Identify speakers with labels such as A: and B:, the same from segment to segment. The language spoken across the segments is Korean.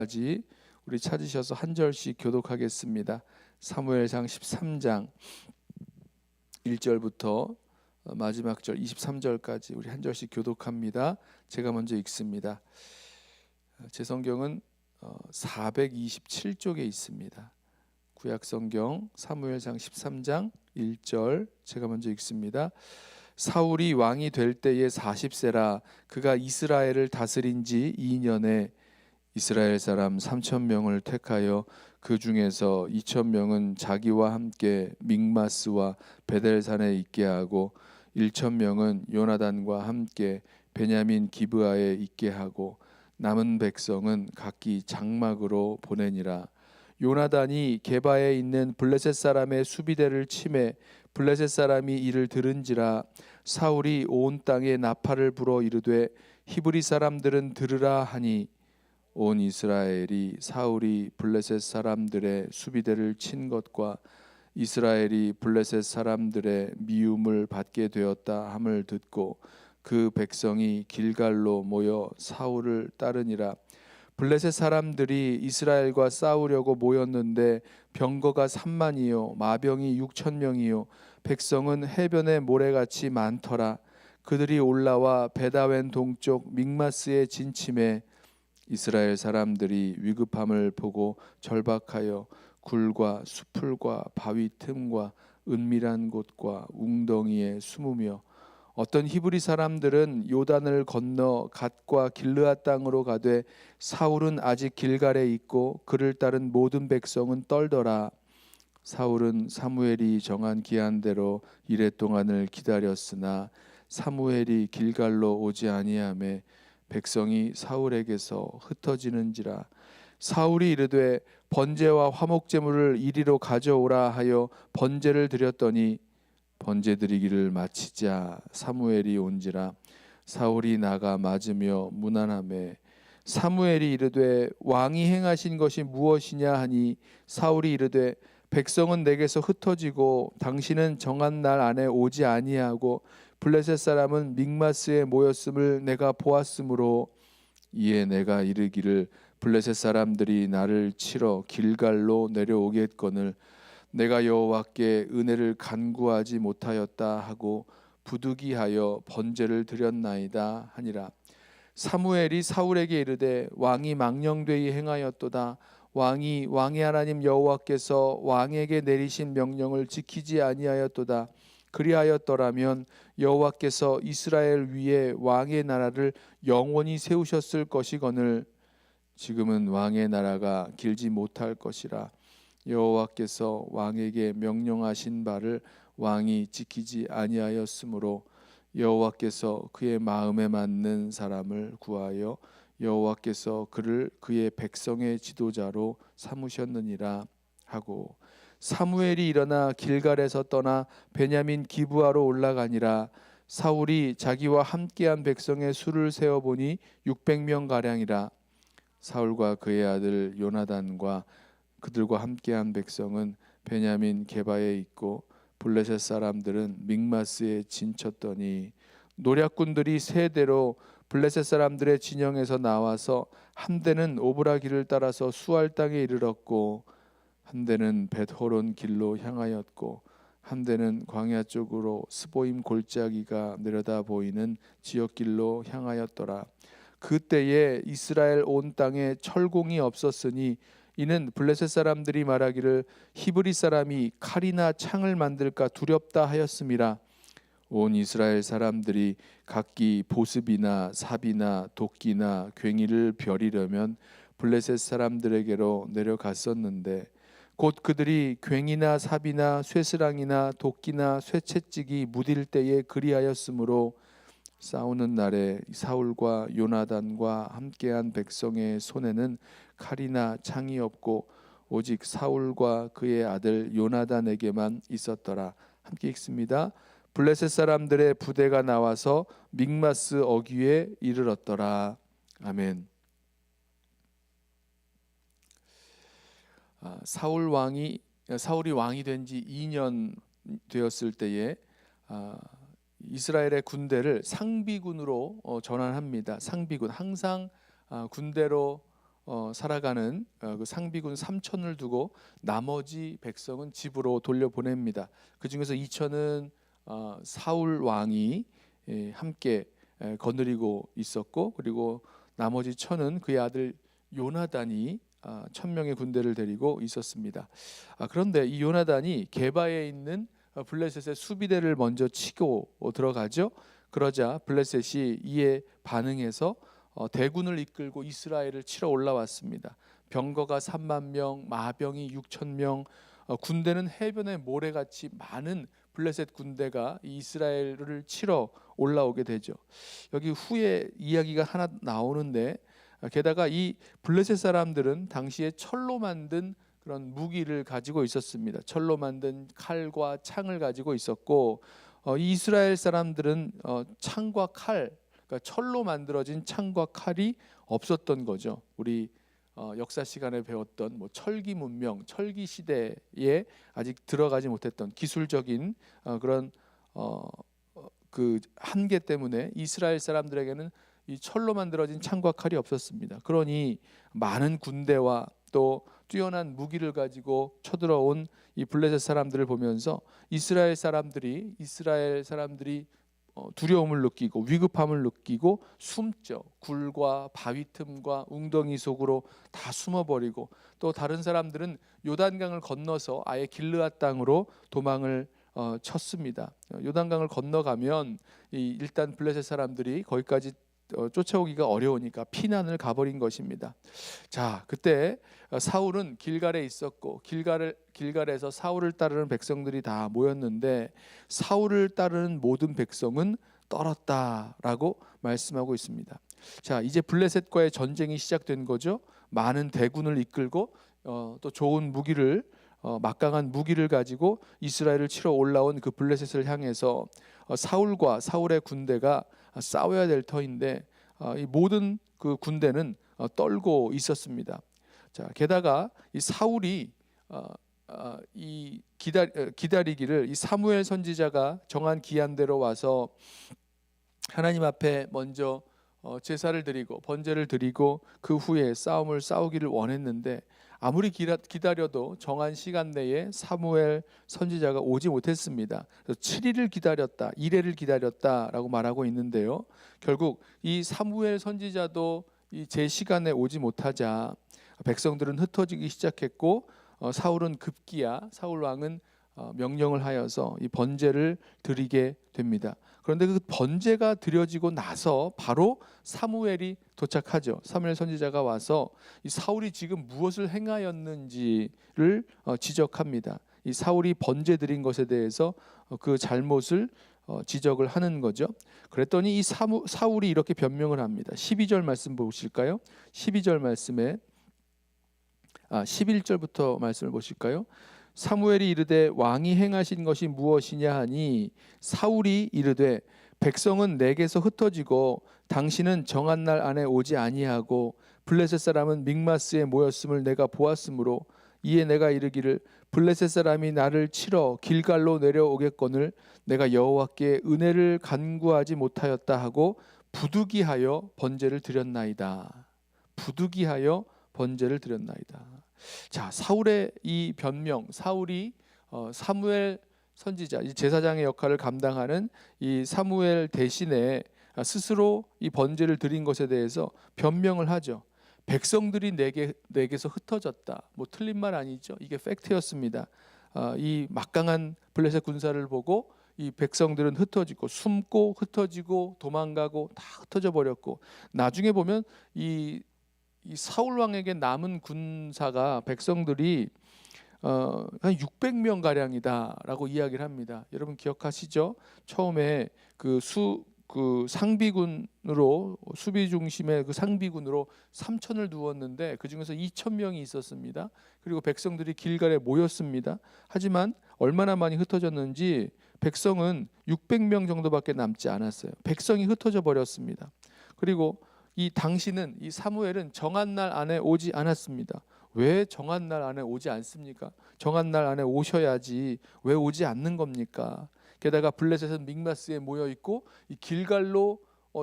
A: 까지 우리 찾으셔서 한 절씩 교독하겠습니다. 사무엘상 13장 1절부터 마지막 절 23절까지 우리 한 절씩 교독합니다. 제가 먼저 읽습니다. 제 성경은 427쪽에 있습니다. 구약성경 사무엘상 13장 1절 제가 먼저 읽습니다. 사울이 왕이 될 때에 40세라 그가 이스라엘을 다스린 지 2년에 이스라엘 사람 3,000명을 택하여 그 중에서 2,000명은 자기와 함께 믹마스와 베델산에 있게 하고 1,000명은 요나단과 함께 베냐민 기브아에 있게 하고 남은 백성은 각기 장막으로 보내니라. 요나단이 게바에 있는 블레셋 사람의 수비대를 치매 블레셋 사람이 이를 들은지라. 사울이 온 땅에 나팔을 불어 이르되 히브리 사람들은 들으라 하니 온 이스라엘이 사울이 블레셋 사람들의 수비대를 친 것과 이스라엘이 블레셋 사람들의 미움을 받게 되었다 함을 듣고 그 백성이 길갈로 모여 사울을 따르니라. 블레셋 사람들이 이스라엘과 싸우려고 모였는데 병거가 3만이요 마병이 6,000명이요 백성은 해변의 모래같이 많더라. 그들이 올라와 베다웬 동쪽 믹마스에 진침해 이스라엘 사람들이 위급함을 보고 절박하여 굴과 수풀과 바위 틈과 은밀한 곳과 웅덩이에 숨으며 어떤 히브리 사람들은 요단을 건너 갓과 길르앗 땅으로 가되 사울은 아직 길갈에 있고 그를 따른 모든 백성은 떨더라. 사울은 사무엘이 정한 기한대로 이레 동안을 기다렸으나 사무엘이 길갈로 오지 아니하매 백성이 사울에게서 흩어지는지라. 사울이 이르되 번제와 화목제물을 이리로 가져오라 하여 번제를 드렸더니 번제 드리기를 마치자 사무엘이 온지라. 사울이 나가 맞으며 문안하매 사무엘이 이르되 왕이 행하신 것이 무엇이냐 하니 사울이 이르되 백성은 내게서 흩어지고 당신은 정한 날 안에 오지 아니하고 블레셋 사람은 믹마스에 모였음을 내가 보았으므로 이에 내가 이르기를 블레셋 사람들이 나를 치러 길갈로 내려오겠거늘 내가 여호와께 은혜를 간구하지 못하였다 하고 부득이하여 번제를 드렸나이다 하니라. 사무엘이 사울에게 이르되 왕이 망령되이 행하였도다. 왕이 왕의 하나님 여호와께서 왕에게 내리신 명령을 지키지 아니하였도다. 그리하였더라면 여호와께서 이스라엘 위에 왕의 나라를 영원히 세우셨을 것이거늘 지금은 왕의 나라가 길지 못할 것이라. 여호와께서 왕에게 명령하신 바를 왕이 지키지 아니하였으므로 여호와께서 그의 마음에 맞는 사람을 구하여 여호와께서 그를 그의 백성의 지도자로 삼으셨느니라 하고 사무엘이 일어나 길갈에서 떠나 베냐민 기브아로 올라가니라. 사울이 자기와 함께한 백성의 수를 세어보니 600명 가량이라. 사울과 그의 아들 요나단과 그들과 함께한 백성은 베냐민 게바에 있고 블레셋 사람들은 믹마스에 진쳤더니 노략군들이 세 대로 블레셋 사람들의 진영에서 나와서 한 대는 오브라 길을 따라서 수알 땅에 이르렀고 한 대는 벳호론 길로 향하였고 한 대는 광야 쪽으로 스보임 골짜기가 내려다 보이는 지역길로 향하였더라. 그때에 이스라엘 온 땅에 철공이 없었으니 이는 블레셋 사람들이 말하기를 히브리 사람이 칼이나 창을 만들까 두렵다 하였음이라. 온 이스라엘 사람들이 각기 보습이나 삽이나 도끼나 괭이를 벼리려면 블레셋 사람들에게로 내려갔었는데 곧 그들이 괭이나 삽이나 쇠스랑이나 도끼나 쇠채찍이 무딜 때에 그리하였으므로 싸우는 날에 사울과 요나단과 함께한 백성의 손에는 칼이나 창이 없고 오직 사울과 그의 아들 요나단에게만 있었더라. 함께 읽습니다. 블레셋 사람들의 부대가 나와서 믹마스 어귀에 이르렀더라. 아멘. 사울이 왕이 된 지 2년 되었을 때에 이스라엘의 군대를 상비군으로 전환합니다. 상비군, 항상 군대로 살아가는 그 상비군 3천을 두고 나머지 백성은 집으로 돌려보냅니다. 그 중에서 2천은 사울 왕이 함께 거느리고 있었고, 그리고 나머지 1,000은 그의 아들 요나단이 1,000명의 군대를 데리고 있었습니다. 그런데 이 요나단이 게바에 있는 블레셋의 수비대를 먼저 치고 들어가죠. 그러자 블레셋이 이에 반응해서 대군을 이끌고 이스라엘을 치러 올라왔습니다. 병거가 3만 명, 마병이 6천 명, 군대는 해변의 모래같이 많은 블레셋 군대가 이스라엘을 치러 올라오게 되죠. 여기 후에 이야기가 하나 나오는데, 게다가 이 블레셋 사람들은 당시에 철로 만든 그런 무기를 가지고 있었습니다. 철로 만든 칼과 창을 가지고 있었고, 이스라엘 사람들은 창과 칼, 그러니까 철로 만들어진 창과 칼이 없었던 거죠. 우리 역사 시간에 배웠던 철기 문명, 철기 시대에 아직 들어가지 못했던 기술적인 그런 그 한계 때문에 이스라엘 사람들에게는 이 철로 만들어진 창과 칼이 없었습니다. 그러니 많은 군대와 또 뛰어난 무기를 가지고 쳐들어온 이 블레셋 사람들을 보면서 이스라엘 사람들이 두려움을 느끼고 위급함을 느끼고 숨죠. 굴과 바위 틈과 웅덩이 속으로 다 숨어버리고, 또 다른 사람들은 요단강을 건너서 아예 길르앗 땅으로 도망을 쳤습니다. 요단강을 건너가면 일단 블레셋 사람들이 거기까지 쫓아오기가 어려우니까 피난을 가버린 것입니다. 자, 그때 사울은 길갈에 있었고, 길갈에서 사울을 따르는 백성들이 다 모였는데 사울을 따르는 모든 백성은 떨었다라고 말씀하고 있습니다. 자, 이제 블레셋과의 전쟁이 시작된 거죠. 많은 대군을 이끌고 또 좋은 무기를 막강한 무기를 가지고 이스라엘을 치러 올라온 그 블레셋을 향해서 사울과 사울의 군대가 싸워야 될 터인데 이 모든 그 군대는 떨고 있었습니다. 자, 게다가 이 사울이 이 기다리기를 이 사무엘 선지자가 정한 기한대로 와서 하나님 앞에 먼저 제사를 드리고 번제를 드리고 그 후에 싸움을 싸우기를 원했는데, 아무리 기다려도 정한 시간 내에 사무엘 선지자가 오지 못했습니다. 그래서 7일을 기다렸다, 1회를 기다렸다라고 말하고 있는데요. 결국 이 사무엘 선지자도 이 제 시간에 오지 못하자 백성들은 흩어지기 시작했고, 사울 왕은 명령을 하여서 이 번제를 드리게 됩니다. 그런데 그 번제가 드려지고 나서 바로 사무엘이 도착하죠. 사무엘 선지자가 와서 이 사울이 지금 무엇을 행하였는지를 지적합니다. 이 사울이 번제 드린 것에 대해서 그 잘못을 지적을 하는 거죠. 그랬더니 이 사울이 이렇게 변명을 합니다. 12절 말씀 보실까요? 12절 말씀에 11절부터 말씀을 보실까요? 사무엘이 이르되 왕이 행하신 것이 무엇이냐 하니 사울이 이르되 백성은 내게서 흩어지고 당신은 정한 날 안에 오지 아니하고 블레셋 사람은 믹마스에 모였음을 내가 보았으므로 이에 내가 이르기를 블레셋 사람이 나를 치러 길갈로 내려오겠거늘 내가 여호와께 은혜를 간구하지 못하였다 하고 부득이하여 번제를 드렸나이다. 부득이하여 번제를 드렸나이다. 자, 사울의 이 변명, 사울이 사무엘 선지자, 이 제사장의 역할을 감당하는 이 사무엘 대신에 스스로 이 번제를 드린 것에 대해서 변명을 하죠. 백성들이 내게서 흩어졌다. 틀린 말 아니죠. 이게 팩트였습니다. 이 막강한 블레셋 군사를 보고 이 백성들은 흩어지고 숨고 흩어지고 도망가고 다 흩어져 버렸고, 나중에 보면 이 사울 왕에게 남은 군사가 백성들이 한 600명 가량이다라고 이야기를 합니다. 여러분 기억하시죠? 처음에 그 상비군으로 수비 중심의 그 상비군으로 3천을 두었는데 그 중에서 2,000명이 있었습니다. 그리고 백성들이 길갈에 모였습니다. 하지만 얼마나 많이 흩어졌는지 백성은 600명 정도밖에 남지 않았어요. 백성이 흩어져 버렸습니다. 그리고 이 사무엘은 정한 날 안에 오지 않았습니다. 왜 정한 날 안에 오지 않습니까? 정한 날 안에 오셔야지 왜 오지 않는 겁니까? 게다가 블레셋은 믹마스에 모여 있고 이 길갈로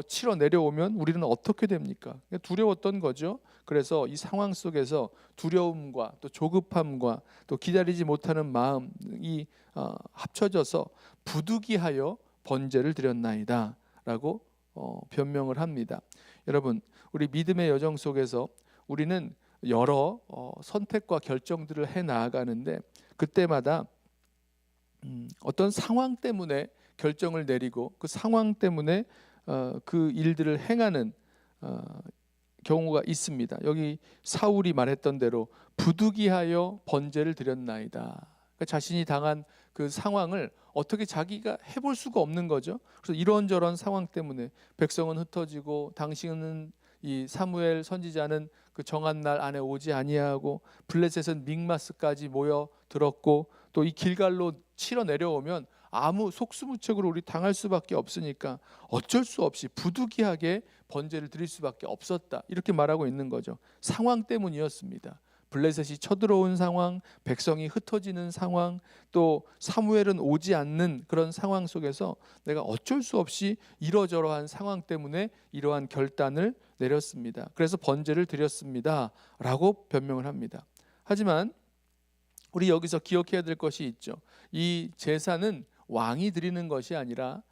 A: 치러 내려오면 우리는 어떻게 됩니까? 두려웠던 거죠. 그래서 이 상황 속에서 두려움과 또 조급함과 또 기다리지 못하는 마음이 합쳐져서 부득이하여 번제를 드렸나이다라고 변명을 합니다. 여러분, 우리 믿음의 여정 속에서 우리는 여러 선택과 결정들을 해 나아가는데 그때마다 어떤 상황 때문에 결정을 내리고 그 상황 때문에 그 일들을 행하는 경우가 있습니다. 여기 사울이 말했던 대로 부득이하여 번제를 드렸나이다. 그러니까 자신이 당한 그 상황을 어떻게 자기가 해볼 수가 없는 거죠. 그래서 이런저런 상황 때문에 백성은 흩어지고 당신은 이 사무엘 선지자는 그 정한 날 안에 오지 아니하고 블레셋은 믹마스까지 모여 들었고 또 이 길갈로 치러 내려오면 아무 속수무책으로 우리 당할 수밖에 없으니까 어쩔 수 없이 부득이하게 번제를 드릴 수밖에 없었다. 이렇게 말하고 있는 거죠. 상황 때문이었습니다. 블레셋이 쳐들어온 상황, 백성이 흩어지는 상황, 또 사무엘은 오지 않는 그런 상황 속에서 내가 어쩔 수 없이 이러저러한 상황 때문에 이러한 결단을 내렸습니다. 그래서 번제를 드렸습니다 라고 변명을 합니다. 하지만 우리 여기서 기억해야 될 것이 있죠. 이 제사는 왕이 드리는 것이 아니라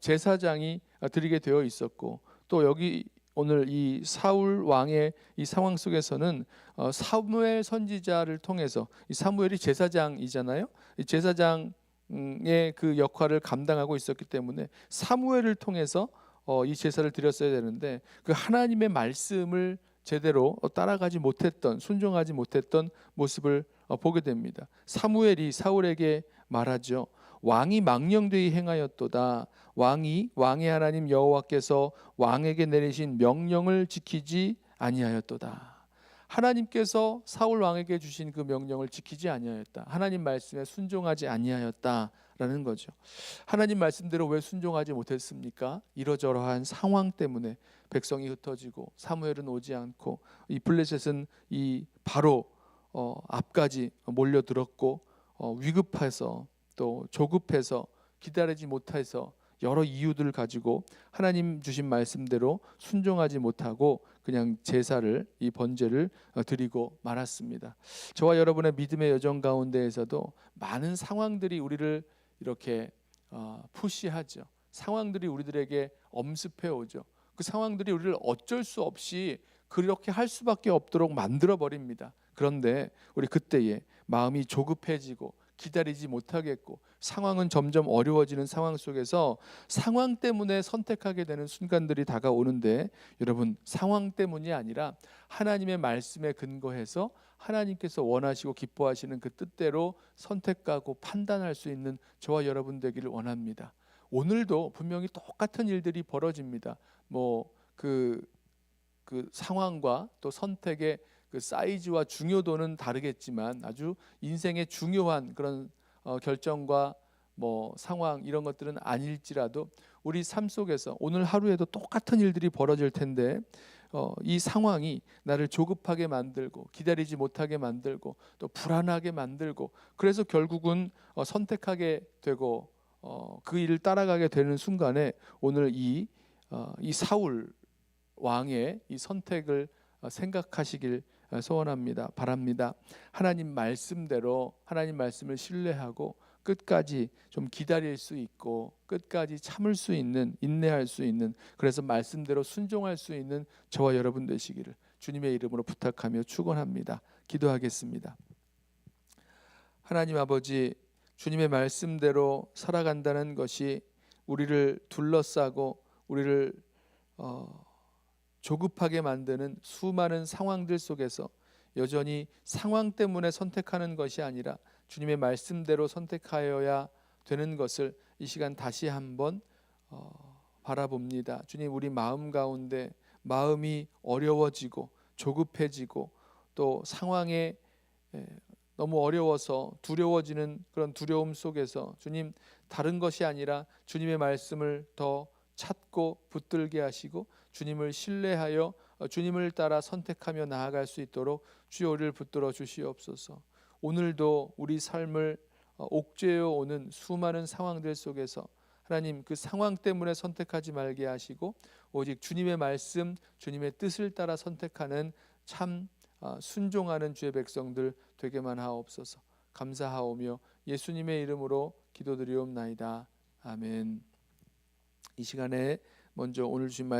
A: 제사장이 드리게 되어 있었고, 또 여기 오늘 이 사울 왕의 이 상황 속에서는 사무엘 선지자를 통해서, 이 사무엘이 제사장이잖아요. 이 제사장의 그 역할을 감당하고 있었기 때문에 사무엘을 통해서 이 제사를 드렸어야 되는데 그 하나님의 말씀을 제대로 따라가지 못했던, 순종하지 못했던 모습을 보게 됩니다. 사무엘이 사울에게 말하죠. 왕이 망령되이 행하였도다. 왕의 하나님 여호와께서 왕에게 내리신 명령을 지키지 아니하였도다. 하나님께서 사울 왕에게 주신 그 명령을 지키지 아니하였다. 하나님 말씀에 순종하지 아니하였다라는 거죠. 하나님 말씀대로 왜 순종하지 못했습니까? 이러저러한 상황 때문에 백성이 흩어지고 사무엘은 오지 않고 이 블레셋은 이 바로 앞까지 몰려들었고 위급해서 또 조급해서 기다리지 못해서 여러 이유들을 가지고 하나님 주신 말씀대로 순종하지 못하고 그냥 제사를, 이 번제를 드리고 말았습니다. 저와 여러분의 믿음의 여정 가운데에서도 많은 상황들이 우리를 이렇게 푸시하죠. 상황들이 우리들에게 엄습해 오죠. 그 상황들이 우리를 어쩔 수 없이 그렇게 할 수밖에 없도록 만들어 버립니다. 그런데 우리 그때에 마음이 조급해지고 기다리지 못하겠고 상황은 점점 어려워지는 상황 속에서 상황 때문에 선택하게 되는 순간들이 다가오는데, 여러분, 상황 때문이 아니라 하나님의 말씀에 근거해서 하나님께서 원하시고 기뻐하시는 그 뜻대로 선택하고 판단할 수 있는 저와 여러분 되기를 원합니다. 오늘도 분명히 똑같은 일들이 벌어집니다. 그 상황과 또 선택의 그 사이즈와 중요도는 다르겠지만 아주 인생의 중요한 그런 결정과 상황 이런 것들은 아닐지라도 우리 삶 속에서 오늘 하루에도 똑같은 일들이 벌어질 텐데 이 상황이 나를 조급하게 만들고 기다리지 못하게 만들고 또 불안하게 만들고 그래서 결국은 선택하게 되고 그 일을 따라가게 되는 순간에 오늘 이 사울 왕의 이 선택을 생각하시길 소원합니다. 바랍니다. 하나님 말씀대로 하나님 말씀을 신뢰하고 끝까지 좀 기다릴 수 있고 끝까지 참을 수 있는, 인내할 수 있는, 그래서 말씀대로 순종할 수 있는 저와 여러분 되시기를 주님의 이름으로 부탁하며 축원합니다. 기도하겠습니다. 하나님 아버지, 주님의 말씀대로 살아간다는 것이 우리를 둘러싸고 우리를 조급하게 만드는 수많은 상황들 속에서 여전히 상황 때문에 선택하는 것이 아니라 주님의 말씀대로 선택하여야 되는 것을 이 시간 다시 한번 바라봅니다. 주님, 우리 마음 가운데 마음이 어려워지고 조급해지고 또 상황에 너무 어려워서 두려워지는 그런 두려움 속에서 주님, 다른 것이 아니라 주님의 말씀을 더 찾고 붙들게 하시고 주님을 신뢰하여 주님을 따라 선택하며 나아갈 수 있도록 주여 우리를 붙들어 주시옵소서. 오늘도 우리 삶을 옥죄어 오는 수많은 상황들 속에서 하나님 그 상황 때문에 선택하지 말게 하시고 오직 주님의 말씀, 주님의 뜻을 따라 선택하는 참 순종하는 주의 백성들 되게만 하옵소서. 감사하오며 예수님의 이름으로 기도드리옵나이다. 아멘. 이 시간에 먼저 오늘 주신 말씀